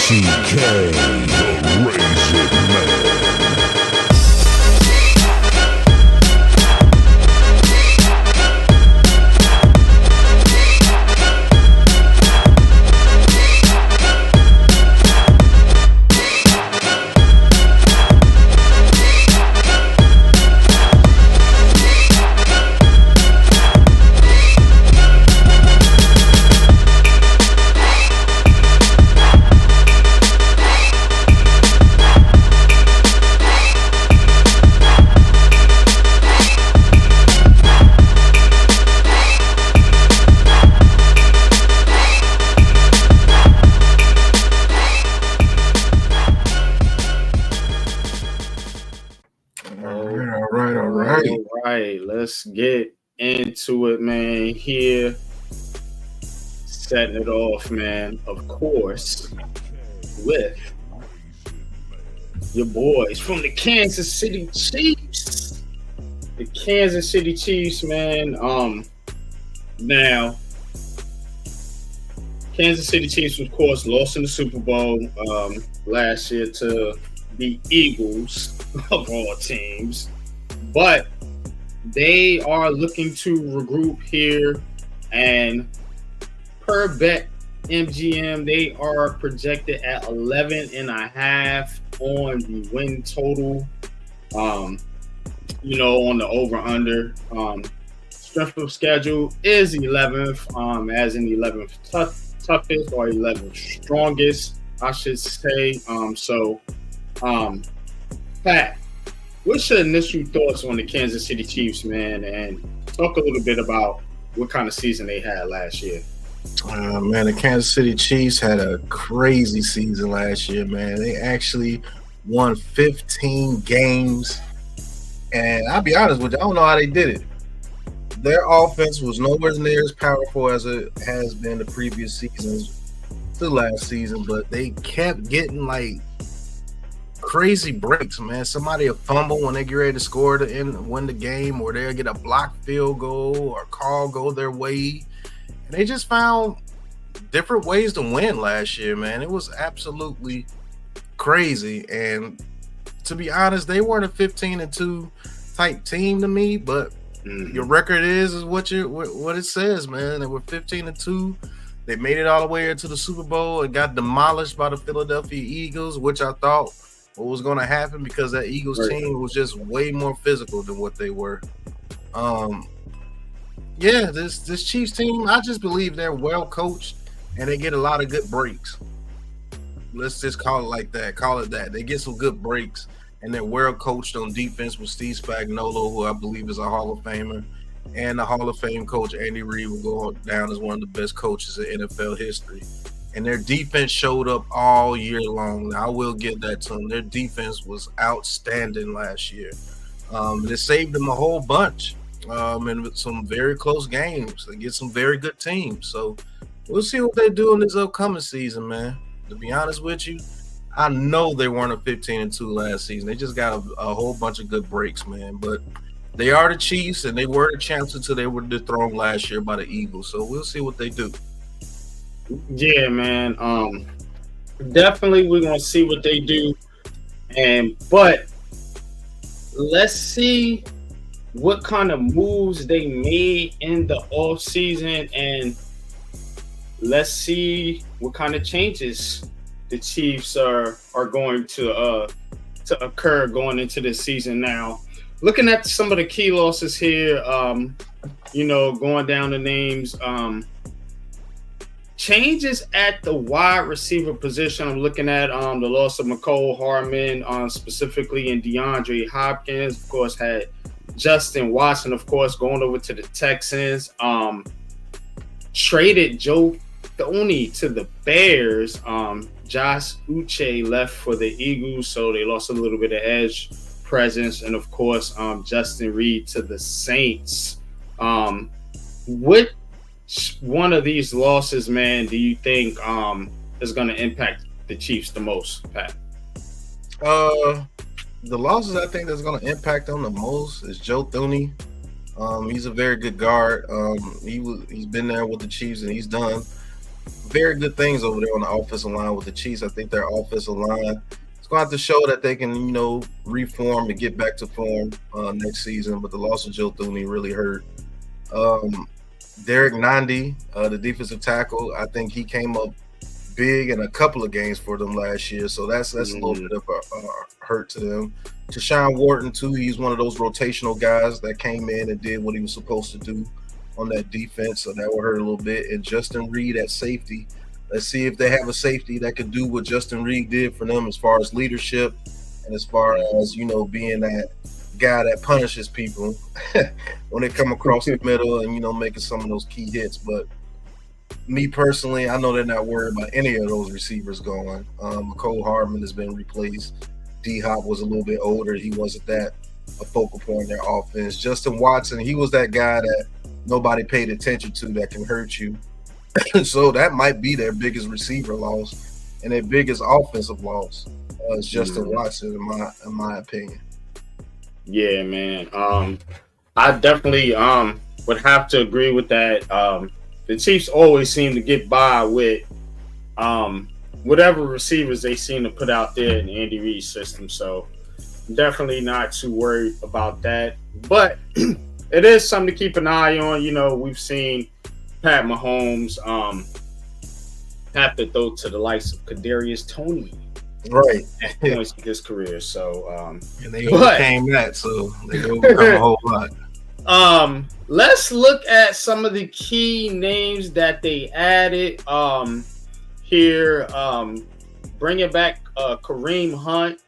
TK, the Raisin Man. All right, let's get into it, man. Here, setting it off, man. Of course, with your boys from the Kansas City Chiefs. The Kansas City Chiefs, man. Now, Kansas City Chiefs, of course, lost in the Super Bowl last year to the Eagles of all teams. But they are looking to regroup here, and per bet MGM, they are projected at 11.5 on the win total. On the over/under. Strength of schedule is 11th, as in 11th toughest or 11th strongest, I should say. Pat, what's your initial thoughts on the Kansas City Chiefs, man? And talk a little bit about what kind of season they had last year. Man, the Kansas City Chiefs had a crazy season last year, man. They actually won 15 games. And I'll be honest with you, I don't know how they did it. Their offense was nowhere near as powerful as it has been the previous seasons to last season, but they kept getting like crazy breaks, man. Somebody will fumble when they get ready to score to win the game, or they'll get a blocked field goal or a call go their way. And they just found different ways to win last year, man. It was absolutely crazy. And to be honest, they weren't a 15-2 type team to me, but your record is what it says, man. They were 15-2. They made it all the way into the Super Bowl and got demolished by the Philadelphia Eagles, which I thought what was going to happen because that Eagles team was just way more physical than what they were. This Chiefs team, I just believe they're well coached and they get a lot of good breaks. Let's just call it like that. Call it that. They get some good breaks, and they're well coached on defense with Steve Spagnuolo, who I believe is a Hall of Famer, and the Hall of Fame coach Andy Reid will go down as one of the best coaches in NFL history. And their defense showed up all year long. Now, I will give that to them. Their defense was outstanding last year. It saved them a whole bunch, and with some very close games. They get some very good teams. So we'll see what they do in this upcoming season, man. To be honest with you, I know they weren't a 15-2 last season. They just got a whole bunch of good breaks, man. But they are the Chiefs, and they were the champs until they were dethroned last year by the Eagles. So we'll see what they do. Yeah, man. Definitely we're gonna see what they do. But let's see what kind of moves they made in the off season, and let's see what kind of changes the Chiefs are going to occur going into this season. Now, looking at some of the key losses here, going down the names, changes at the wide receiver position. I'm looking at the loss of McCole Hardman, specifically in DeAndre Hopkins. Of course, had Justin Watson, of course, going over to the Texans. Traded Joe Thuney to the Bears. Josh Uche left for the Eagles, so they lost a little bit of edge presence. And, of course, Justin Reed to the Saints. What one of these losses, man, do you think is going to impact the Chiefs the most, Pat? The losses I think that's going to impact them the most is Joe Thuney. He's a very good guard. He's been there with the Chiefs and he's done very good things over there on the offensive line with the Chiefs. I think their offensive line is going to have to show that they can, reform and get back to form next season. But the loss of Joe Thuney really hurt. Derek Nandi, the defensive tackle, I think he came up big in a couple of games for them last year. So that's a little bit of a hurt to them. Tashawn Wharton, too, he's one of those rotational guys that came in and did what he was supposed to do on that defense, so that will hurt a little bit. And Justin Reed at safety. Let's see if they have a safety that can do what Justin Reed did for them as far as leadership and as far as, being that guy that punishes people when they come across the middle and, making some of those key hits. But me personally, I know they're not worried about any of those receivers going. McCole Hardman has been replaced. D-Hop was a little bit older. He wasn't that a focal point in their offense. Justin Watson, he was that guy that nobody paid attention to that can hurt you. So that might be their biggest receiver loss and their biggest offensive loss is Justin Watson, in my opinion. Yeah, man. I definitely would have to agree with that. The Chiefs always seem to get by with whatever receivers they seem to put out there in the Andy Reid system. So definitely not too worried about that. But it is something to keep an eye on. We've seen Pat Mahomes have to throw to the likes of Kadarius Toney, right, at points in his career. So, and they overcame that, so they overcome a whole lot. Let's look at some of the key names that they added here. Bringing back Kareem Hunt.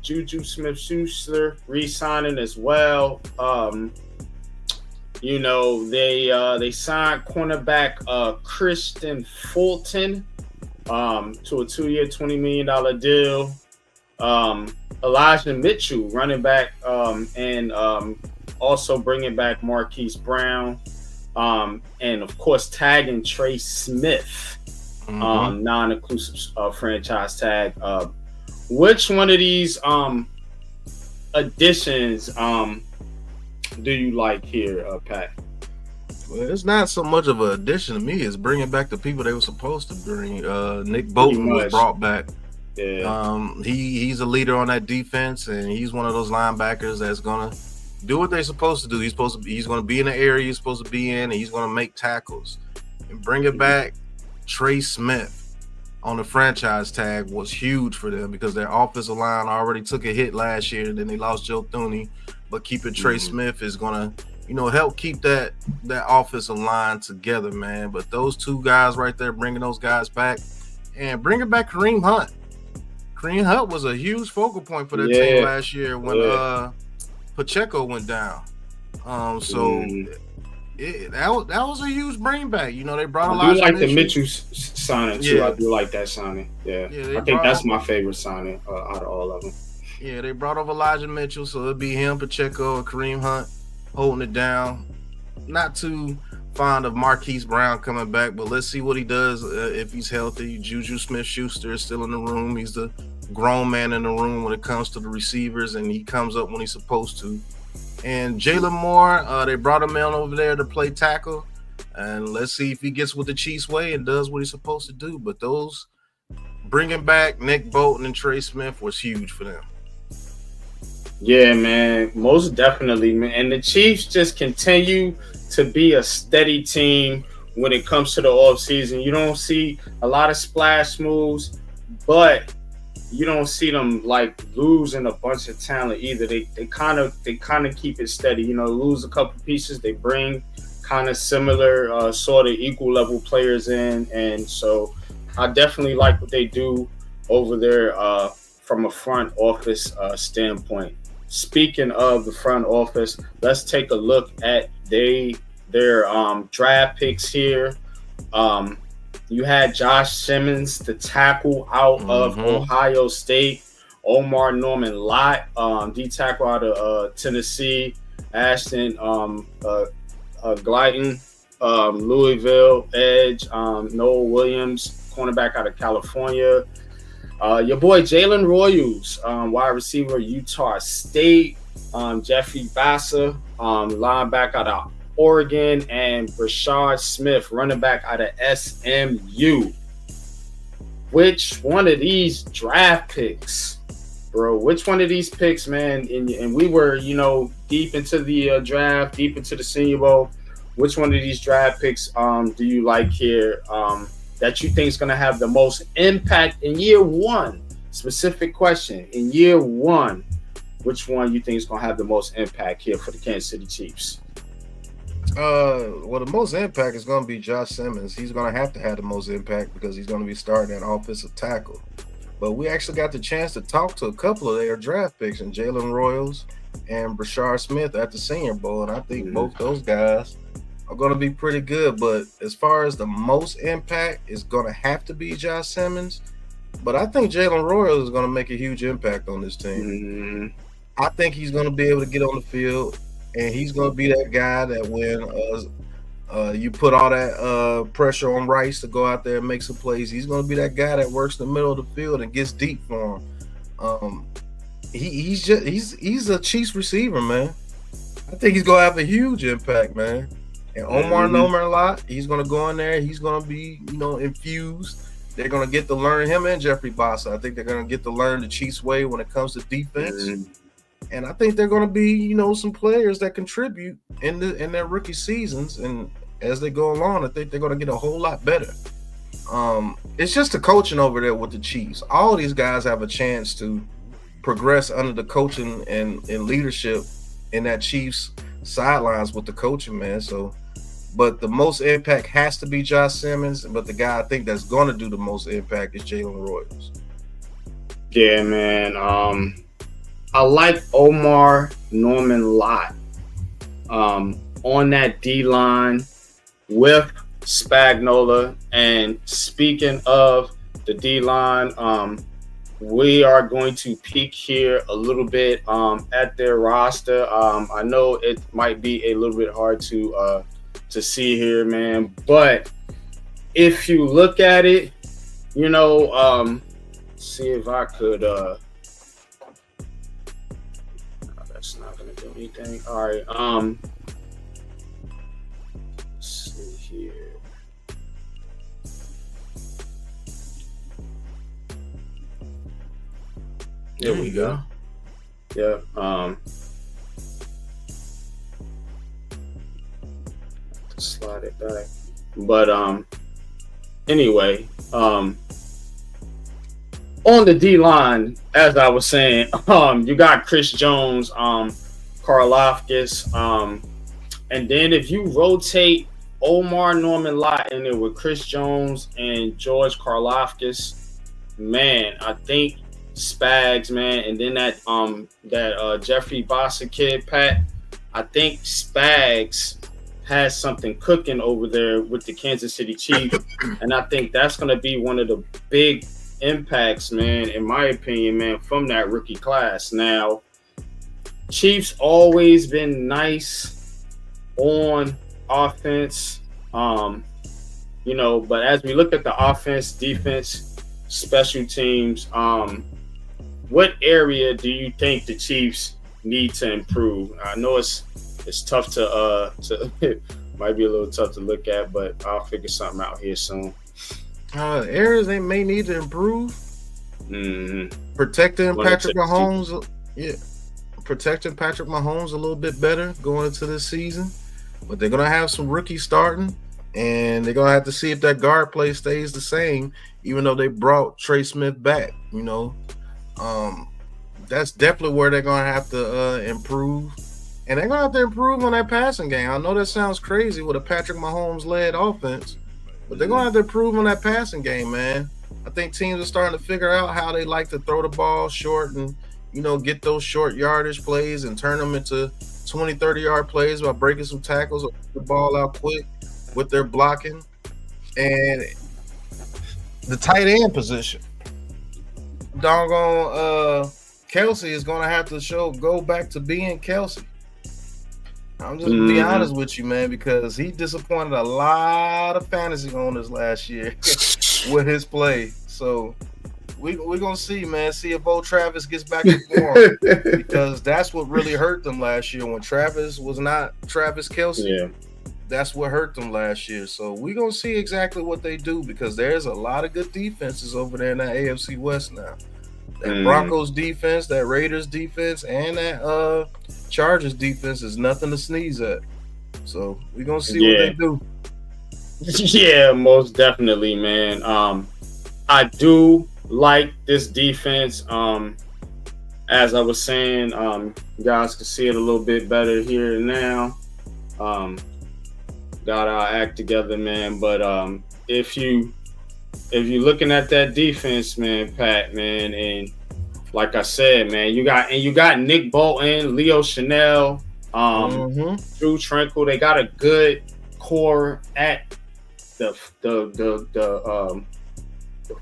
Juju Smith-Schuster re-signing as well. They signed cornerback Christian Fulton to a 2-year, $20 million deal. Elijah Mitchell, running back, and also bringing back Marquise Brown, and of course tagging Trey Smith, non-inclusive franchise tag. Which one of these additions do you like here, Pat? Well, it's not so much of an addition to me. It's bringing back the people they were supposed to bring. Nick Bolton was brought back. Yeah. He's a leader on that defense, and he's one of those linebackers that's gonna do what they're supposed to do. He's going to be in the area he's supposed to be in, and he's going to make tackles. And bringing back Trey Smith on the franchise tag was huge for them because their offensive line already took a hit last year, and then they lost Joe Thuney. But keeping Trey Smith is going to, help keep that offensive line together, man. But those two guys right there, bringing those guys back, and bringing back Kareem Hunt. Kareem Hunt was a huge focal point for their team last year when Pacheco went down. That was a huge bring back. They brought a lot. I do like the Mitchell signing too. I do like that signing. Yeah, I think that's my favorite signing out of all of them. Yeah, they brought over Elijah Mitchell, so it'd be him, Pacheco, and Kareem Hunt holding it down. Not too fond of Marquise Brown coming back, but let's see what he does if he's healthy. Juju Smith-Schuster is still in the room. He's the grown man in the room when it comes to the receivers, and he comes up when he's supposed to. And Jalen Moore, they brought him in over there to play tackle, and let's see if he gets with the Chiefs way and does what he's supposed to do. But those bringing back Nick Bolton and Trey Smith was huge for them. Yeah, man, most definitely, man. And the Chiefs just continue to be a steady team when it comes to the offseason. You don't see a lot of splash moves, but you don't see them like losing a bunch of talent either. They kind of keep it steady. Lose a couple pieces, they bring kind of similar, sort of equal level players in, and so I definitely like what they do over there from a front office standpoint. Speaking of the front office, let's take a look at their draft picks here. You had Josh Simmons, the tackle out of Ohio State. Omar Norman Lott, D tackle out of Tennessee. Ashton Guyton, Louisville edge. Noel Williams, cornerback out of California. Your boy Jalen Royals, wide receiver, Utah State. Jeffrey Bassa, linebacker out of Oregon, and Brashard Smith, running back out of SMU. Which one of these draft picks, bro? Which one of these picks, man? And we were, deep into the draft, deep into the Senior Bowl. Which one of these draft picks do you like here that you think is going to have the most impact in year one? Specific question. In year one, which one you think is going to have the most impact here for the Kansas City Chiefs? Well, the most impact is going to be Josh Simmons. He's going to have the most impact because he's going to be starting at offensive tackle. But we actually got the chance to talk to a couple of their draft picks, and Jalen Royals and Brashard Smith at the Senior Bowl, and I think both those guys are going to be pretty good. But as far as the most impact, it's going to have to be Josh Simmons. But I think Jalen Royals is going to make a huge impact on this team. I think he's going to be able to get on the field, and he's going to be that guy that when you put all that pressure on Rice to go out there and make some plays, he's going to be that guy that works the middle of the field and gets deep for him. He's a Chiefs receiver, man. I think he's going to have a huge impact, man. And Omar Norman a lot. He's going to go in there. He's going to be, infused. They're going to get to learn him and Jeffrey Bossa. I think they're going to get to learn the Chiefs way when it comes to defense. And I think they're going to be, some players that contribute in their rookie seasons. And as they go along, I think they're going to get a whole lot better. It's just the coaching over there with the Chiefs. All these guys have a chance to progress under the coaching and leadership in that Chiefs sidelines with the coaching, man. But the most impact has to be Josh Simmons. But the guy I think that's going to do the most impact is Jalen Royals. Yeah, man. I like Omar Norman Lott on that D-line with Spagnuolo. And speaking of the D-line, we are going to peek here a little bit at their roster. I know it might be a little bit hard to see here, man. But if you look at it, see if I could. That's not gonna do anything. All right. Let's see here. There we go. Yeah. Slide it back. But anyway, on the D line, as I was saying, you got Chris Jones, Karlaftis, and then if you rotate Omar Norman Lott in there with Chris Jones and George Karlaftis, man, I think Spags, man, and then that Jeffrey Bossa kid, Pat, I think Spags has something cooking over there with the Kansas City Chiefs, and I think that's going to be one of the big impacts, man, in my opinion, man, from that rookie class. Now, Chiefs always been nice on offense, but as we look at the offense, defense, special teams, what area do you think the Chiefs need to improve? I know it's tough to it might be a little tough to look at, but I'll figure something out here soon. Areas they may need to improve. Protecting Patrick Mahomes. Yeah. Protecting Patrick Mahomes a little bit better going into this season. But they're going to have some rookies starting, and they're going to have to see if that guard play stays the same, even though they brought Trey Smith back, That's definitely where they're going to have to improve. And they're going to have to improve on that passing game. I know that sounds crazy with a Patrick Mahomes-led offense, but they're going to have to improve on that passing game, man. I think teams are starting to figure out how they like to throw the ball short and, get those short yardage plays and turn them into 20, 30-yard plays by breaking some tackles or the ball out quick with their blocking. And the tight end position. Doggone Kelsey is going to have to go back to being Kelsey. I'm just going to be honest with you, man, because he disappointed a lot of fantasy owners last year with his play. So we're gonna see, man. See if old Travis gets back to form because that's what really hurt them last year when Travis was not Travis Kelce. Yeah. That's what hurt them last year. So we're gonna see exactly what they do because there's a lot of good defenses over there in that AFC West now. That Broncos defense, that Raiders defense, and that Chargers defense is nothing to sneeze at. So we're gonna see what they do. Yeah, most definitely, man. I do like this defense. As I was saying, you guys can see it a little bit better here and now. Got our act together, man. But if you're looking at that defense, man, Pat, man, and like I said, man, you got Nick Bolton, Leo Chanel, Drew Tranquil. They got a good core at the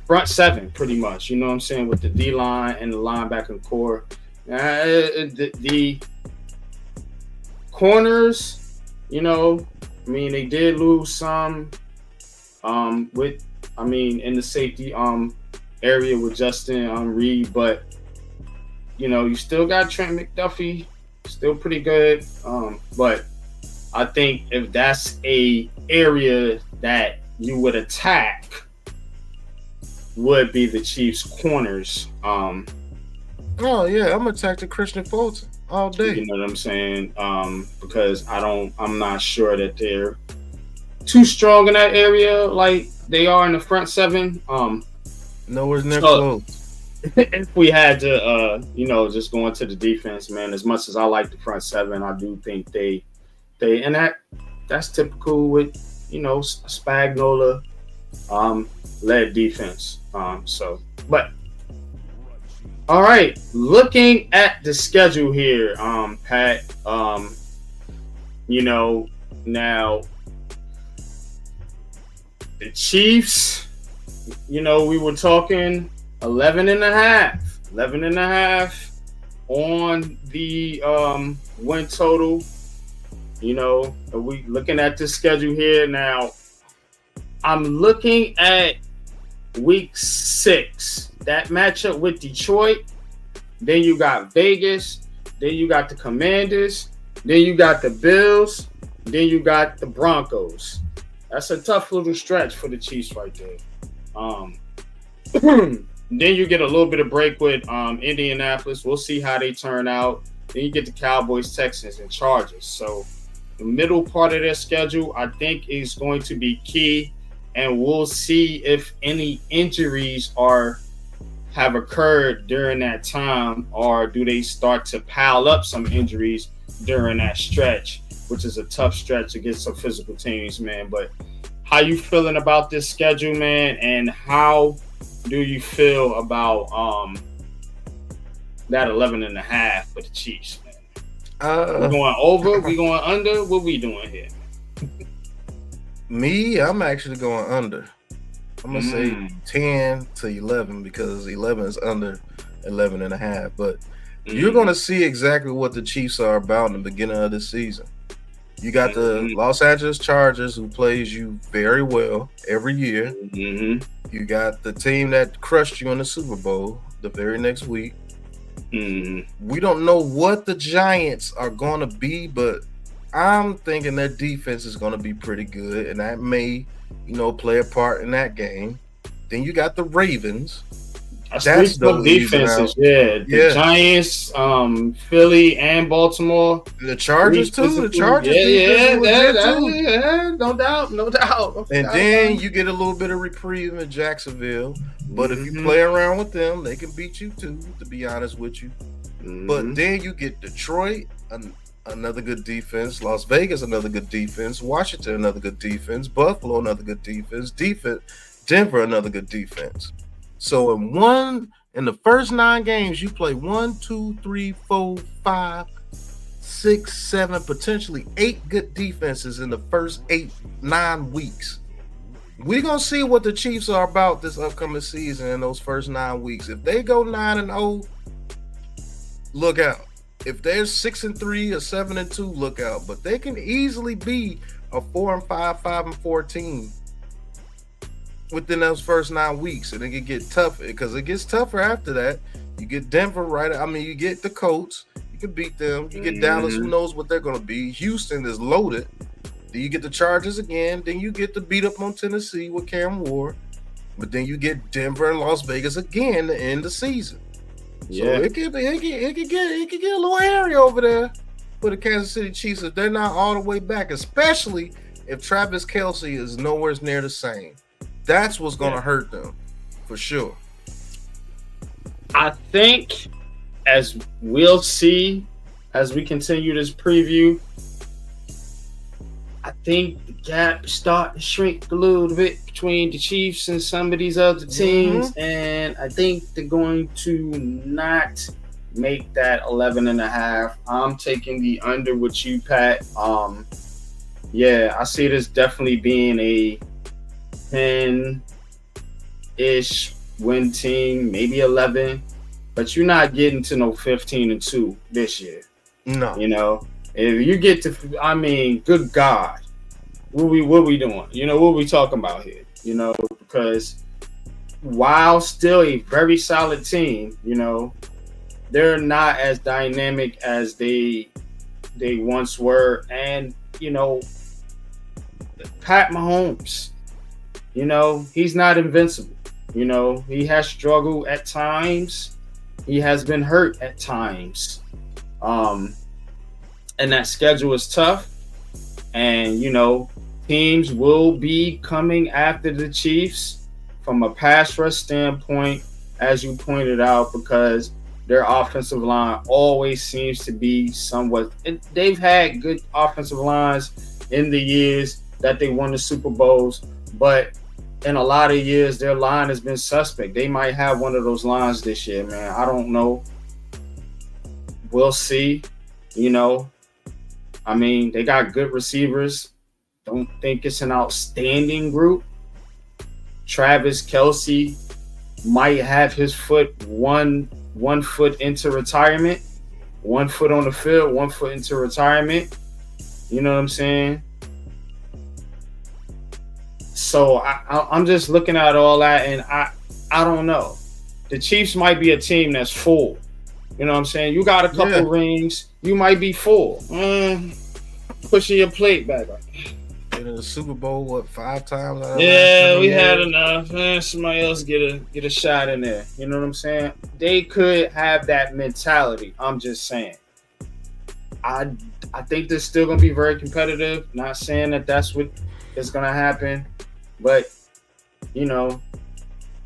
front seven, pretty much. You know what I'm saying, with the D line and the linebacker core. The corners, you know, I mean, they did lose some in the safety area with Justin Reed, but you know, you still got Trent McDuffie, still pretty good. But I think if that's a area that you would attack, would be the Chiefs' corners. Oh yeah, I'm attacking Christian Fulton all day. You know what I'm saying? Because I'm not sure that they're too strong in that area like they are in the front seven. Nowhere's near close. If we had to, just go into the defense, man. As much as I like the front seven, I do think they and that's typical with Spagnuolo led defense. But all right, looking at the schedule here, Pat. Now the Chiefs. We were talking 11 and a half on the win total. We looking at the schedule here now. I'm looking at week 6, that matchup with Detroit. Then you got Vegas. Then you got the Commanders. Then you got the Bills. Then you got the Broncos. That's a tough little stretch for the Chiefs right there. Then you get a little bit of break with Indianapolis. We'll see how they turn out. Then you get the Cowboys, Texans, and Chargers. So the middle part of their schedule, I think, is going to be key. And we'll see if any injuries have occurred during that time, or do they start to pile up some injuries during that stretch, which is a tough stretch against some physical teams, man. But how you feeling about this schedule, man? And how do you feel about that 11 and a half for the Chiefs, man? We going over? We going under? What we doing here? Me, I'm actually going under. I'm going to say 10 to 11 because 11 is under 11 and a half. But you're going to see exactly what the Chiefs are about in the beginning of the season. You got the Los Angeles Chargers, who plays you very well every year. You got the team that crushed you in the Super Bowl the very next week. We don't know what the Giants are going to be, but I'm thinking their defense is going to be pretty good, and that may, play a part in that game. Then you got the Ravens. That's the defenses, The Giants, Philly, and Baltimore. The Chargers too. The Chargers, no doubt. And then you get a little bit of reprieve in Jacksonville. But if you play around with them, they can beat you too. To be honest with you, but then you get Detroit, another good defense. Las Vegas, another good defense. Washington, another good defense. Buffalo, another good defense. Denver, another good defense. So in the first 9 games, you play 1, 2, 3, 4, 5, 6, 7, potentially 8 good defenses in the first 9 weeks. We're gonna see what the Chiefs are about this upcoming season in those first 9 weeks. If they go 9-0, look out. If they're 6-3 or 7-2, look out. But they can easily be a 4-5, 5-4 team. within those first 9 weeks, and it can get tougher because it gets tougher after that. You get Denver right. I mean, you get the Colts. You can beat them. You get Dallas. Who knows what they're going to be? Houston is loaded. Then you get the Chargers again. Then you get the beat up on Tennessee with Cam Ward. But then you get Denver and Las Vegas again to end the season. So it could get a little hairy over there for the Kansas City Chiefs if they're not all the way back, especially if Travis Kelce is nowhere near the same. That's what's going to hurt them for sure. I think, as we'll see as we continue this preview, I think the gap starting to shrink a little bit between the Chiefs and some of these other teams, and I think they're going to not make that 11.5. I'm taking the under with you, Pat. I see this definitely being a 10-ish win team, maybe 11, but you're not getting to no 15-2 this year. No. You know, if you get to, I mean, good God, what we doing? You know, what we talking about here? You know, because while still a very solid team, you know, they're not as dynamic as they once were. And, you know, Pat Mahomes, you know, he's not invincible. You know, he has struggled at times. He has been hurt at times. And that schedule is tough. And, you know, teams will be coming after the Chiefs from a pass rush standpoint, as you pointed out, because their offensive line always seems to be somewhat. They've had good offensive lines in the years that they won the Super Bowls, but in a lot of years, their line has been suspect. They might have one of those lines this year, man. I don't know. We'll see. You know, I mean, they got good receivers. Don't think it's an outstanding group. Travis Kelce might have his foot one foot into retirement, 1 foot on the field, 1 foot into retirement. You know what I'm saying? So I'm just looking at all that, and I don't know. The Chiefs might be a team that's full. You know what I'm saying? You got a couple rings, you might be full. Pushing your plate back. Been in the Super Bowl 5 times? We had enough. Somebody else get a shot in there. You know what I'm saying? They could have that mentality. I'm just saying. I think they're still gonna be very competitive. Not saying that that's what is gonna happen. But, you know,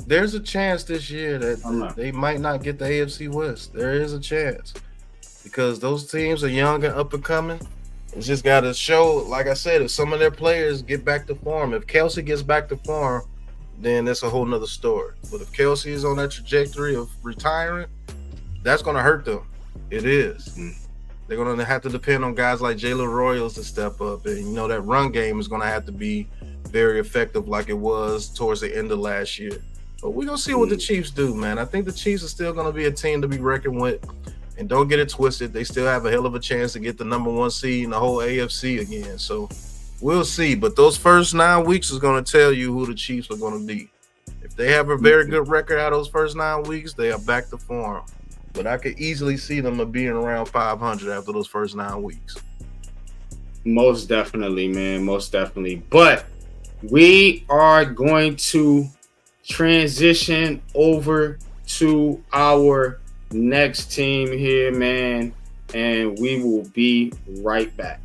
there's a chance this year that they might not get the AFC West. There is a chance because those teams are young and up and coming. It's just got to show, like I said, if some of their players get back to form. If Kelce gets back to form, then that's a whole nother story. But if Kelce is on that trajectory of retiring, that's going to hurt them. It is. They're going to have to depend on guys like Jalen Royals to step up. And, you know, that run game is going to have to be very effective like it was towards the end of last year. But we're going to see what the Chiefs do, man. I think the Chiefs are still going to be a team to be reckoned with. And don't get it twisted. They still have a hell of a chance to get the number 1 seed in the whole AFC again. So we'll see. But those first 9 weeks is going to tell you who the Chiefs are going to be. If they have a very good record out of those first 9 weeks, they are back to form. But I could easily see them being around 500 after those first 9 weeks. Most definitely, man. Most definitely. But we are going to transition over to our next team here, man, and we will be right back.